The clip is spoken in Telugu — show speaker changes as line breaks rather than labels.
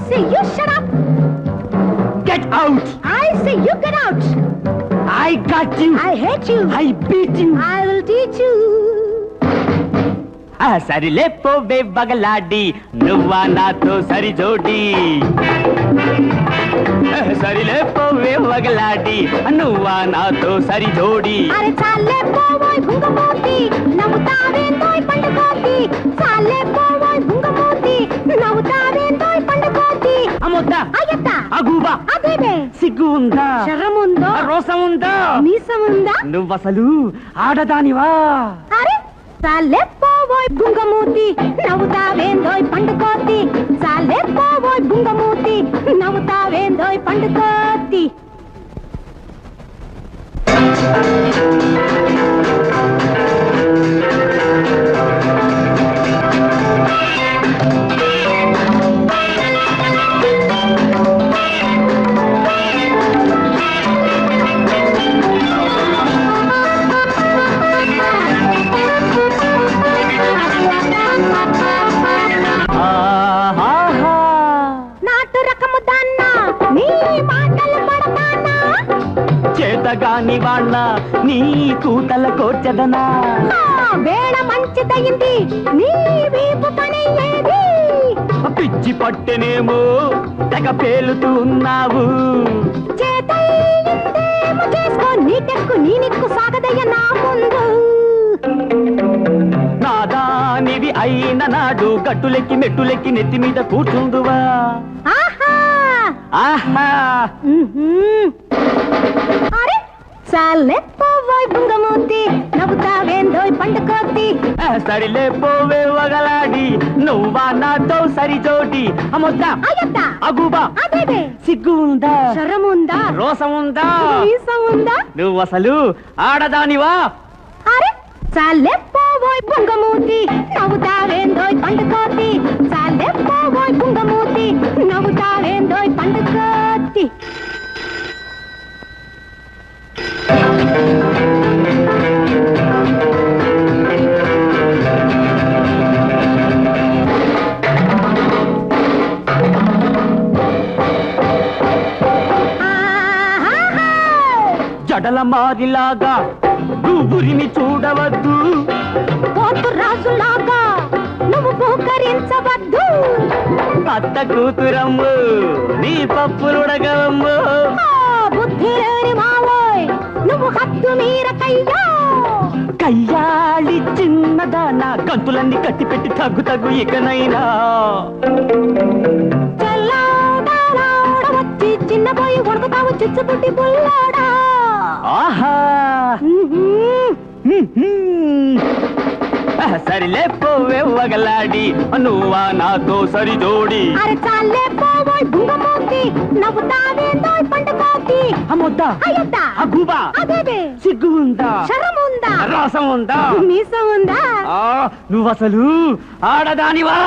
say you shut up.
Get out!
I say you get out.
I got you!
I hate you.
I beat you!
I will teach you.
సరిలే పోవే బగలాడి నువ్వా నాతో సరి జోడి సరిలే పోవే బగలాడి నువ్వా నాతో సరి జోడి
అరే చాలే పోవోయ్ బుంగమూతి నవ్వుతావేందోయ్ పండుకోతి చాలే పోవోయ్ బుంగమూతి నవ్వుతావేందోయ్ పండుకోతి
అమ్మొద్దా
అయ్యత్త
అగుబా
అదేబే
సిగ్గు ఉందా
శరముందో
రోసం ఉందా
మీసముందా
నువ్వసలు ఆడదానివా
అరే చాలే పోవోయ్ బుంగమూతి నవ్వుతావేందోయ్ పండుకోతి చాలే పోవోయ్ బుంగమూతి నవ్వుతావేందోయ్ పండుకోతి నాటు రకము దాన్న నీ మాటలు పడతానా
చేతగాని వాళ్ళ నీ కూతల కోర్చదనా
వేళ మంచిదయింది నీ వీపు పని ఏది
పిచ్చి పట్టెనేమో తెగ పేలుతూ ఉన్నావు
చేతయిందేమో చేసుకో నీకెక్కు నీ నిక్కు సాగదయ్య నా ముందు
నాదానివి అయిన నాడు గట్టులెక్కి మెట్టులెక్కి నెత్తి మీద కూర్చుందువా
ఆహా
ఆహా
అరే చాలే పోవోయ్ బుంగమూతి నవ్వుతావేందోయ్ పండుకోతి
సరిలే పోవే వగలాడి నువ్వా నాతో సరి జోడి అమ్మొద్దా
అయ్యత్త
అగుబా
అదేబే
సిగ్గు ఉందా
శరముందా
రోసం ఉందా
మీసముందా
నువ్వు అసలు ఆడదానివా
అరే చాలే పోవోయ్ బుంగమూతి నవ్వుతావేందోయ్ పండుకోతి చాలే పోవోయ్ బుంగమూతి నవ్వుతావేందోయ్ పండుకోతి
జడల మారిలాగా నువ్వురిని చూడవద్దు
పోతు రాజులాగా నువ్వు భూకరించవద్దు
అత్త కూతురమ్ము నీ పప్పులుడగవమ్ము
బుద్ధి లేని మావోయ్ నువ్వు హద్దు మీరకయ్యా
కయ్యాళి చిన్నదానా గంతులన్నీ కట్టిపెట్టి తగ్గు తగ్గు ఇకనైనా
చల్లాడాలాడ వచ్చి చిన్నపోయి ఉడకతావు చిచ్చుబుట్టి పుల్లాడా
ఆహా సరిలే పోవే వగలాడి నువ్వా నాతో సరి జోడి
అరే చాలే పోవోయ్ బుంగమూతి నవ్వుతావేందోయ్ పండుకోతి
అమ్మొద్దా
అయ్యత్త
అగుబా
అదేబే
సిగ్గు ఉందా
శరముందా
రసం ఉందా
మీసముందా
నువ్వసలు ఆడదానివా